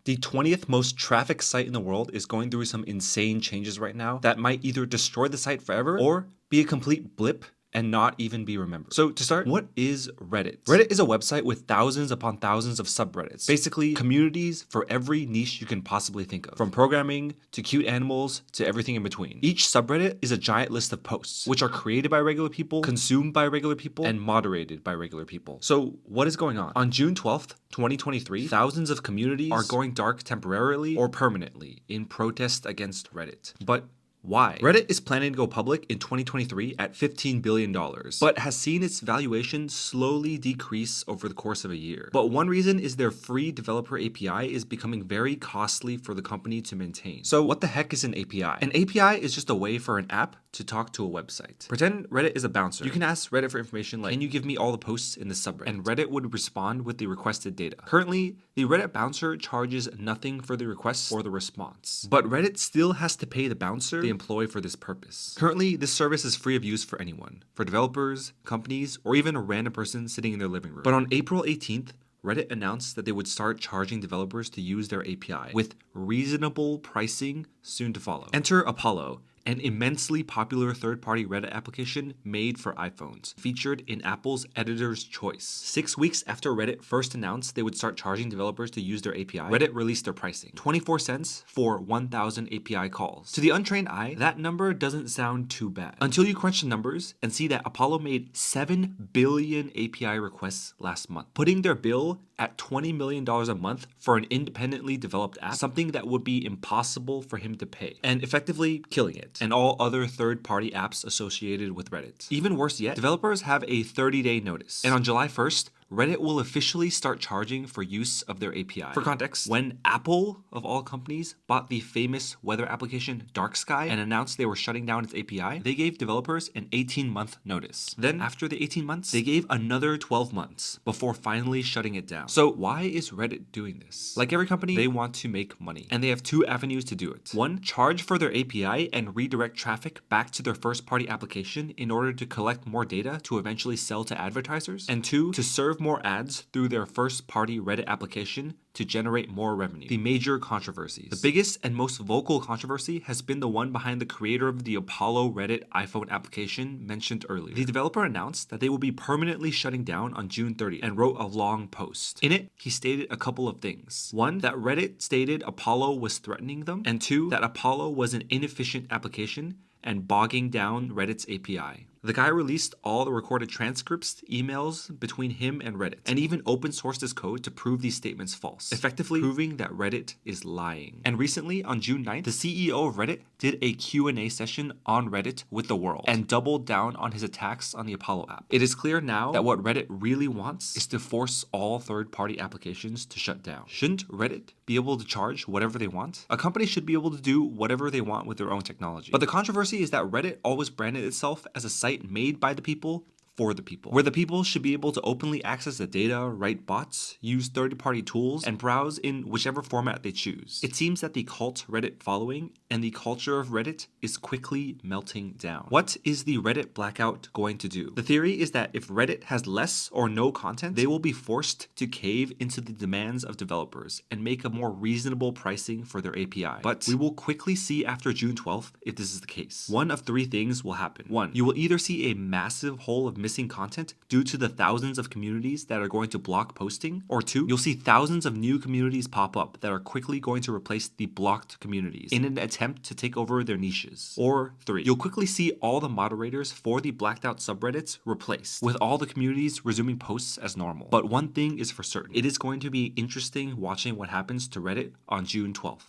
The 20th most traffic site in the world is going through some insane changes right now that might either destroy the site forever or be a complete blip and not even be remembered. So to start, what is Reddit? Reddit is a website with thousands upon thousands of subreddits. Basically, communities for every niche you can possibly think of, from programming to cute animals to everything in between. Each subreddit is a giant list of posts, which are created by regular people, consumed by regular people, and moderated by regular people. So what is going on? On June 12th, 2023, thousands of communities are going dark temporarily or permanently in protest against Reddit. But why? Reddit is planning to go public in 2023 at $15 billion, but has seen its valuation slowly decrease over the course of a year. But one reason is their free developer API is becoming very costly for the company to maintain. So what the heck is an API? An API is just a way for an app to talk to a website. Pretend Reddit is a bouncer. You can ask Reddit for information like, can you give me all the posts in the subreddit? And Reddit would respond with the requested data. Currently, the Reddit bouncer charges nothing for the request or the response, but Reddit still has to pay the bouncer they employ for this purpose. Currently, this service is free of use for anyone, for developers, companies, or even a random person sitting in their living room. But on April 18th, Reddit announced that they would start charging developers to use their API, with reasonable pricing soon to follow. Enter Apollo, an immensely popular third-party Reddit application made for iPhones, featured in Apple's Editor's Choice. 6 weeks after Reddit first announced they would start charging developers to use their API, Reddit released their pricing, 24 cents for 1,000 API calls. To the untrained eye, that number doesn't sound too bad, until you crunch the numbers and see that Apollo made 7 billion API requests last month, putting their bill at $20 million a month for an independently developed app, something that would be impossible for him to pay, and effectively killing it, and all other third-party apps associated with Reddit. Even worse yet, developers have a 30-day notice, and on July 1st, Reddit will officially start charging for use of their API. For context, when Apple, of all companies, bought the famous weather application Dark Sky and announced they were shutting down its API, they gave developers an 18-month notice. Then, after the 18 months, they gave another 12 months before finally shutting it down. So why is Reddit doing this? Like every company, they want to make money, and they have two avenues to do it. One, charge for their API and redirect traffic back to their first-party application in order to collect more data to eventually sell to advertisers. And two, to serve more ads through their first-party Reddit application to generate more revenue. The major controversies. The biggest and most vocal controversy has been the one behind the creator of the Apollo Reddit iPhone application mentioned earlier. The developer announced that they will be permanently shutting down on June 30th and wrote a long post. In it, he stated a couple of things. One, that Reddit stated Apollo was threatening them, and two, that Apollo was an inefficient application and bogging down Reddit's API. The guy released all the recorded transcripts, emails between him and Reddit, and even open sourced his code to prove these statements false, effectively proving that Reddit is lying. And recently, on June 9th, the CEO of Reddit did a Q&A session on Reddit with the world and doubled down on his attacks on the Apollo app. It is clear now that what Reddit really wants is to force all third-party applications to shut down. Shouldn't Reddit be able to charge whatever they want? A company should be able to do whatever they want with their own technology. But the controversy is that Reddit always branded itself as a site made by the people for the people, where the people should be able to openly access the data, write bots, use third-party tools, and browse in whichever format they choose. It seems that the cult Reddit following and the culture of Reddit is quickly melting down. What is the Reddit blackout going to do? The theory is that if Reddit has less or no content, they will be forced to cave into the demands of developers and make a more reasonable pricing for their API. But we will quickly see after June 12th if this is the case. One of three things will happen. One, you will either see a massive hole of missing content due to the thousands of communities that are going to block posting, or two, you'll see thousands of new communities pop up that are quickly going to replace the blocked communities in an attempt to take over their niches. Or three, you'll quickly see all the moderators for the blacked out subreddits replaced, with all the communities resuming posts as normal. But one thing is for certain, it is going to be interesting watching what happens to Reddit on June 12th.